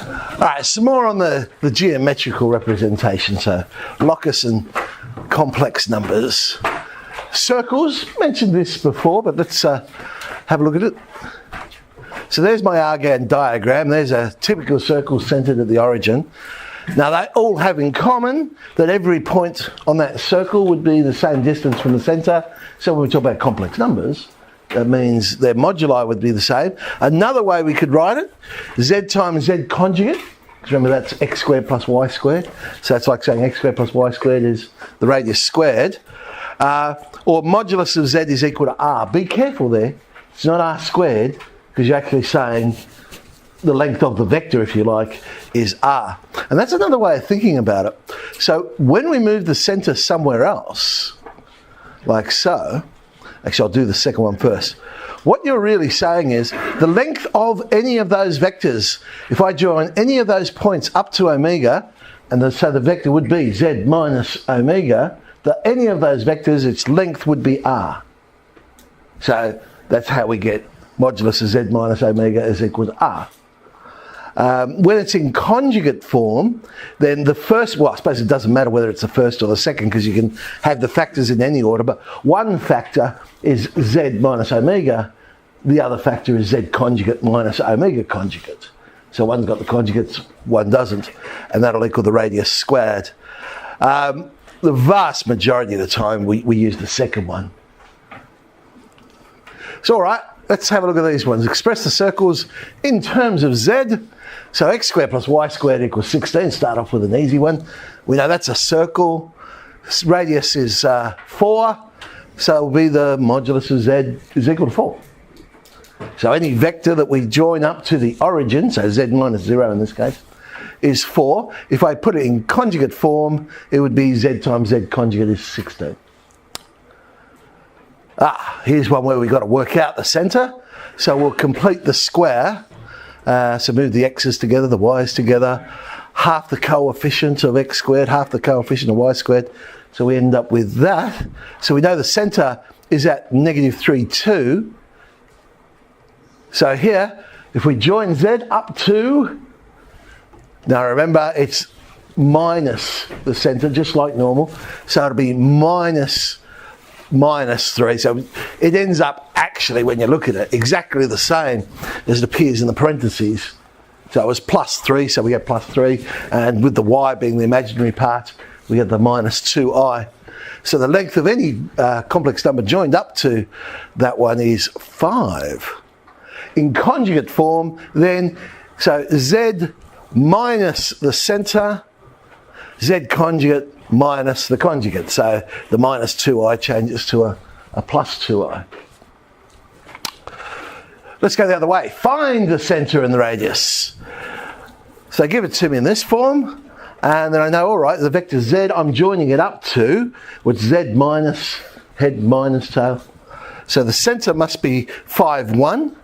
Alright, some more on the geometrical representation, so locus and complex numbers. Circles, mentioned this before, but let's have a look at it. So there's my Argand diagram. There's a typical circle centred at the origin. Now they all have in common that every point on that circle would be the same distance from the centre. So when we talk about complex numbers, that means their moduli would be the same. Another way we could write it, z times z conjugate. Remember that's x squared plus y squared. So that's like saying x squared plus y squared is the radius squared. Or modulus of z is equal to r. Be careful there. It's not r squared because you're actually saying the length of the vector, if you like, is r. And that's another way of thinking about it. So when we move the centre somewhere else, like so, actually I'll do the second one first. What you're really saying is the length of any of those vectors, if I join any of those points up to omega, and so the vector would be z minus omega, any of those vectors, its length would be r. So that's how we get modulus of z minus omega is equal to r. When it's in conjugate form, then the first, well, I suppose it doesn't matter whether it's the first or the second because you can have the factors in any order, but one factor is z minus omega, the other factor is z conjugate minus omega conjugate. So one's got the conjugates, one doesn't, and that'll equal the radius squared. The vast majority of the time we use the second one. So alright, let's have a look at these ones. Express the circles in terms of z. So x squared plus y squared equals 16. Start off with an easy one. We know that's a circle. Radius is 4. So it will be the modulus of z is equal to 4. So any vector that we join up to the origin, so z minus 0 in this case, is 4. If I put it in conjugate form, it would be z times z conjugate is 16. Here's one where we've got to work out the centre. So we'll complete the square. So move the x's together, the y's together. Half the coefficient of x squared, half the coefficient of y squared. So we end up with that. So we know the centre is at negative 3, 2. So here, if we join z up to, now remember it's minus the centre, just like normal. So it'll be minus 3. So it ends up actually, when you look at it, exactly the same as it appears in the parentheses. So it was plus 3, so we get plus 3. And with the y being the imaginary part, we get the minus 2i. So the length of any complex number joined up to that one is 5. In conjugate form, then, so z minus the centre, z conjugate minus the conjugate. So the minus 2i changes to a plus 2i. Let's go the other way. Find the centre and the radius. So give it to me in this form, and then I know, all right, the vector z, I'm joining it up to, with z minus, head minus tail. So the centre must be 5, 1,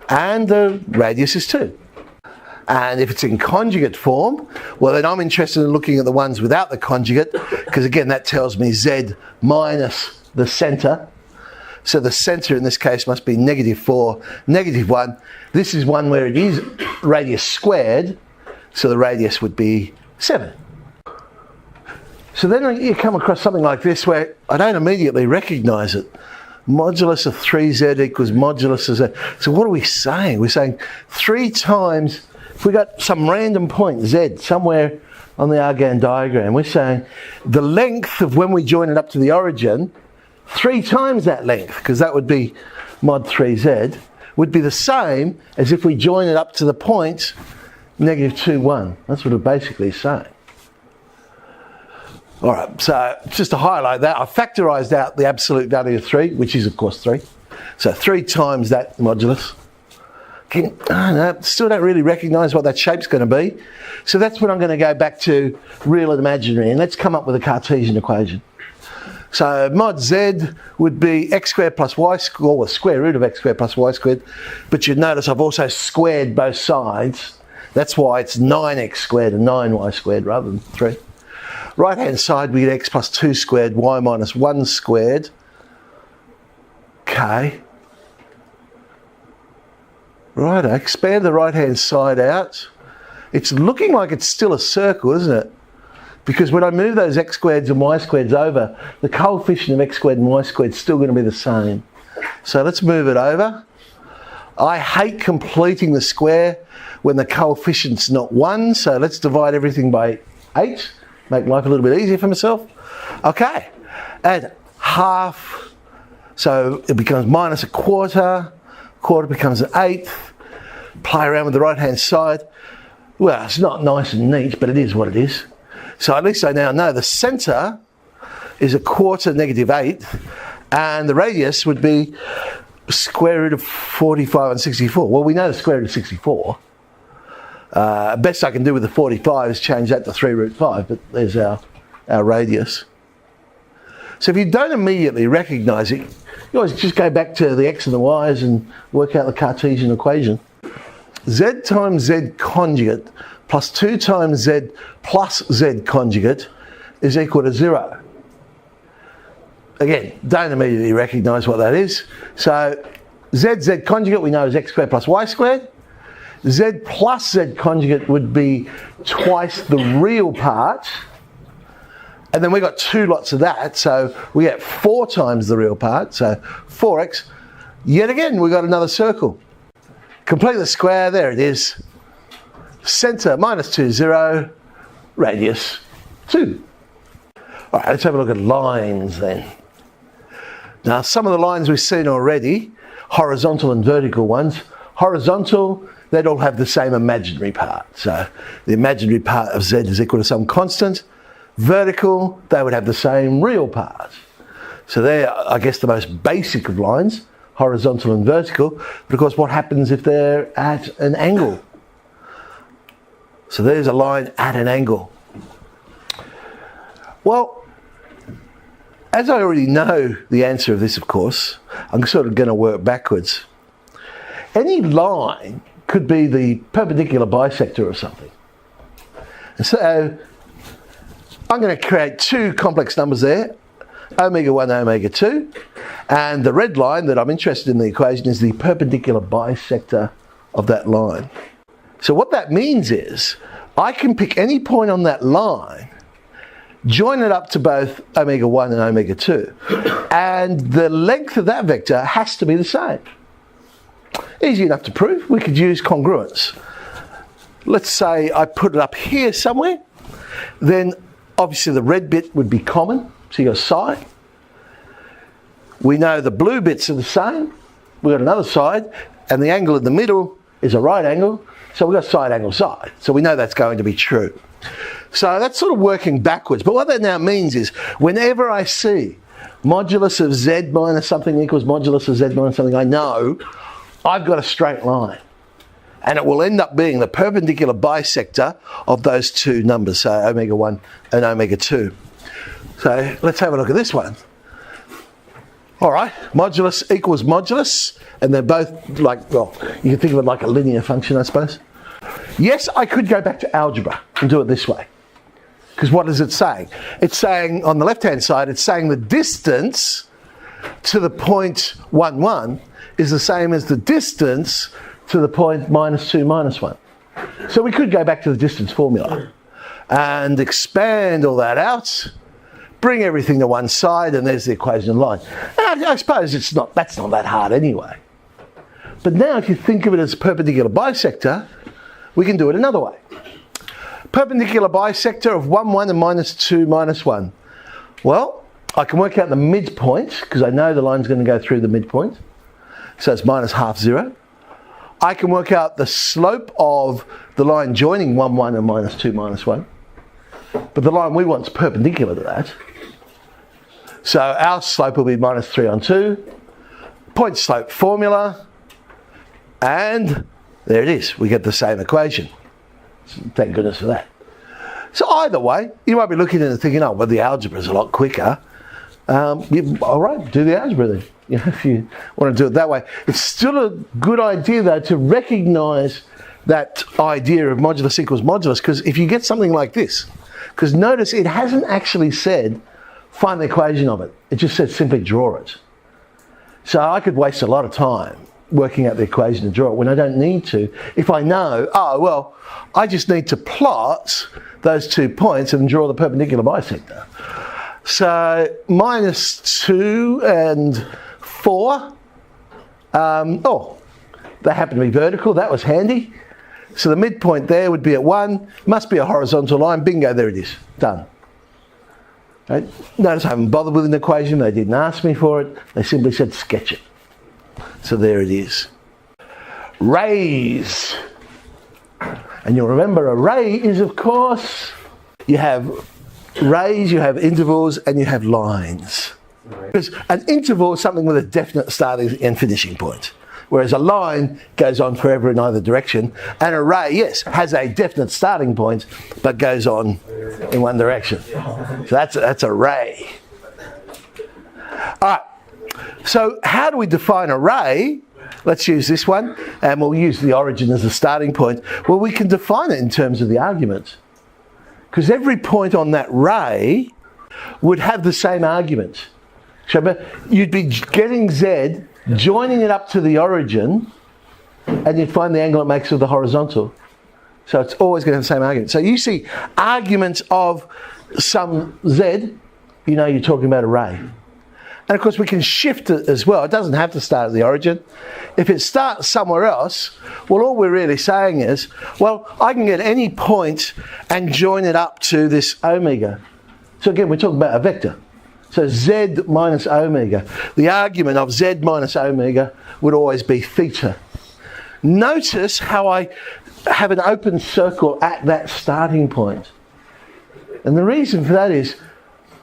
and the radius is 2. And if it's in conjugate form, well then I'm interested in looking at the ones without the conjugate, because again that tells me z minus the centre. So the centre in this case must be negative 4, negative 1. This is one where it is radius squared, so the radius would be 7. So then you come across something like this where I don't immediately recognise it. Modulus of 3z equals modulus of z. So what are we saying? We're saying 3 times, if we got some random point z somewhere on the Argand diagram, we're saying the length of when we join it up to the origin, 3 times that length, because that would be mod 3z, would be the same as if we join it up to the point negative 2, 1. That's what it basically is saying. Alright, so just to highlight that, I factorised out the absolute value of 3, which is of course 3. So 3 times that modulus. Still don't really recognise what that shape's going to be. So that's when I'm going to go back to real and imaginary, and let's come up with a Cartesian equation. So mod z would be x squared plus y squared, or the square root of x squared plus y squared. But you'd notice I've also squared both sides. That's why it's 9x squared and 9y squared rather than 3. Right hand side we get x plus 2 squared, y minus 1 squared. Okay. Right, expand the right hand side out. It's looking like it's still a circle, isn't it? Because when I move those x squareds and y squareds over, the coefficient of x squared and y squared is still going to be the same. So let's move it over. I hate completing the square when the coefficient's not 1, so let's divide everything by 8, make life a little bit easier for myself. Okay, add half, so it becomes minus a quarter, quarter becomes an eighth, play around with the right hand side. Well, it's not nice and neat, but it is what it is. So at least I now know the centre is a quarter negative eighth, and the radius would be square root of 45 and 64. Well, we know the square root of 64. Best I can do with the 45 is change that to 3 root 5, but there's our radius. So if you don't immediately recognise it, you always just go back to the x and the y's and work out the Cartesian equation. Z times Z conjugate plus 2 times Z plus Z conjugate is equal to 0. Again, don't immediately recognise what that is. So Z conjugate we know is x squared plus y squared. Z plus Z conjugate would be twice the real part. And then we got 2 lots of that, so we get 4 times the real part, so 4x. Yet again, we got another circle. Complete the square, there it is. Centre minus 2, 0, radius 2. All right, let's have a look at lines then. Now, some of the lines we've seen already, horizontal and vertical ones. Horizontal, they'd all have the same imaginary part. So the imaginary part of Z is equal to some constant. Vertical, they would have the same real part. So they're, I guess, the most basic of lines, horizontal and vertical. But of course, what happens if they're at an angle? So there's a line at an angle. Well, as I already know the answer of this, of course, I'm sort of going to work backwards. Any line could be the perpendicular bisector of something. And so I'm going to create 2 complex numbers there, omega 1, omega 2, and the red line that I'm interested in the equation is the perpendicular bisector of that line. So what that means is I can pick any point on that line, join it up to both omega 1 and omega 2, and the length of that vector has to be the same. Easy enough to prove. We could use congruence. Let's say I put it up here somewhere, then obviously the red bit would be common, so you got side. We know the blue bits are the same. We've got another side, and the angle in the middle is a right angle, so we've got side, angle, side. So we know that's going to be true. So that's sort of working backwards. But what that now means is whenever I see modulus of Z minus something equals modulus of Z minus something, I know I've got a straight line. And it will end up being the perpendicular bisector of those 2 numbers, so omega 1 and omega 2. So let's have a look at this one. All right, modulus equals modulus, and they're both like, well, you can think of it like a linear function, I suppose. Yes, I could go back to algebra and do it this way. Because what is it saying? It's saying, on the left-hand side, it's saying the distance to the point 1, 1 is the same as the distance to the point minus 2, minus 1. So we could go back to the distance formula and expand all that out, bring everything to one side, and there's the equation of line. And I suppose that's not that hard anyway. But now if you think of it as perpendicular bisector, we can do it another way. Perpendicular bisector of 1, 1 and minus 2, minus 1. Well, I can work out the midpoint, because I know the line's going to go through the midpoint. So it's minus half 0. I can work out the slope of the line joining 1, 1 and minus 2, minus 1. But the line we want is perpendicular to that. So our slope will be minus 3 on 2. Point slope formula. And there it is. We get the same equation. Thank goodness for that. So either way, you might be looking at it and thinking, oh, well, the algebra is a lot quicker. All right, do the algebra then. You know, if you want to do it that way. It's still a good idea, though, to recognise that idea of modulus equals modulus, because if you get something like this, because notice it hasn't actually said find the equation of it. It just said simply draw it. So I could waste a lot of time working out the equation to draw it when I don't need to. If I know, oh, well, I just need to plot those 2 points and draw the perpendicular bisector. So -2 and 4, they happen to be vertical, that was handy. So the midpoint there would be at 1, must be a horizontal line, bingo, there it is, done. Right? Notice I haven't bothered with an equation, they didn't ask me for it, they simply said sketch it. So there it is. Rays. And you'll remember a ray is, of course, you have rays, you have intervals, and you have lines. Because an interval is something with a definite starting and finishing point. Whereas a line goes on forever in either direction. And a ray, yes, has a definite starting point, but goes on in one direction. So that's a ray. All right. So how do we define a ray? Let's use this one, and we'll use the origin as a starting point. Well, we can define it in terms of the argument. Because every point on that ray would have the same argument. So you'd be getting Z, joining it up to the origin, and you'd find the angle it makes with the horizontal. So it's always going to have the same argument. So you see arguments of some Z, you know you're talking about a ray. And of course we can shift it as well. It doesn't have to start at the origin. If it starts somewhere else, well, all we're really saying is, well, I can get any point and join it up to this omega. So again, we're talking about a vector. So Z minus omega. The argument of Z minus omega would always be theta. Notice how I have an open circle at that starting point. And the reason for that is,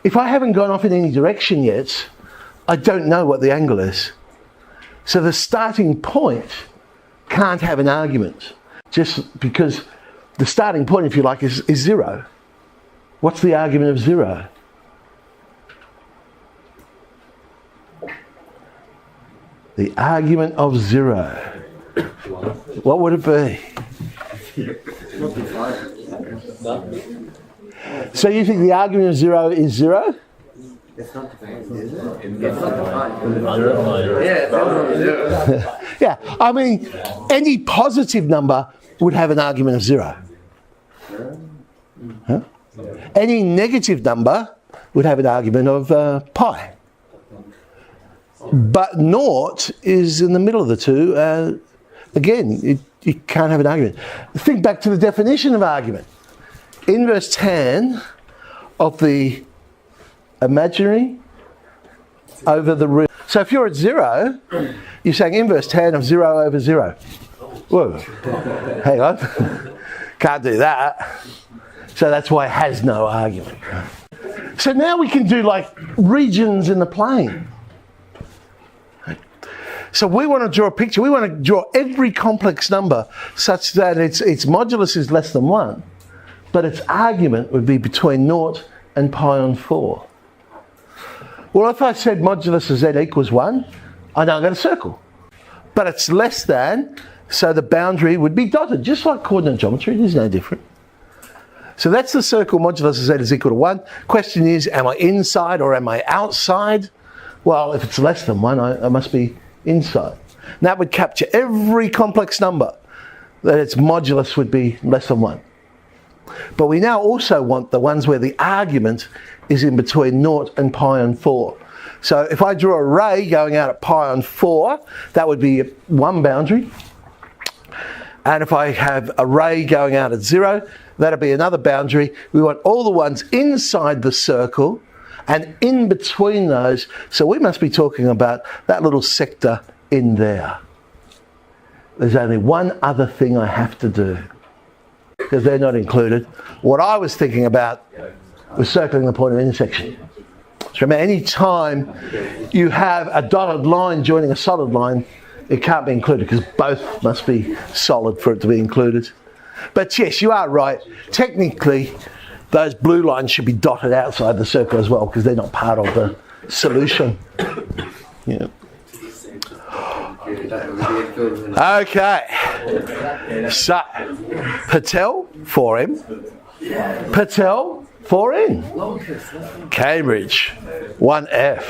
if I haven't gone off in any direction yet, I don't know what the angle is. So the starting point can't have an argument, just because the starting point, if you like, is 0. What's the argument of 0? The argument of 0. What would it be? So you think the argument of 0 is 0? It's not defined, is it? It's not defined. Yeah, I mean, any positive number would have an argument of 0. Huh? Any negative number would have an argument of pi. But naught is in the middle of the two. Again, you can't have an argument. Think back to the definition of argument. Inverse tan of the imaginary over the real. So if you're at 0, you're saying inverse tan of 0 over 0. Whoa, hang on. Can't do that. So that's why it has no argument. So now we can do like regions in the plane. So we want to draw a picture. We want to draw every complex number such that its modulus is less than 1, but its argument would be between 0 and pi on 4. Well, if I said modulus of z equals 1, I know I've got a circle. But it's less than, so the boundary would be dotted, just like coordinate geometry. It is no different. So that's the circle modulus of z is equal to 1. Question is, am I inside or am I outside? Well, if it's less than 1, I must be inside. And that would capture every complex number that its modulus would be less than 1. But we now also want the ones where the argument is in between 0 and pi on 4. So if I draw a ray going out at pi on 4, that would be one boundary. And if I have a ray going out at 0, that'll be another boundary. We want all the ones inside the circle and in between those. So we must be talking about that little sector in there. There's only one other thing I have to do, because they're not included. What I was thinking about was circling the point of intersection. So remember, any time you have a dotted line joining a solid line, it can't be included because both must be solid for it to be included. But yes, you are right. Technically, those blue lines should be dotted outside the circle as well because they're not part of the solution. Yeah. Okay. So, Patel, 4M. Patel, 4N. Cambridge, 1F.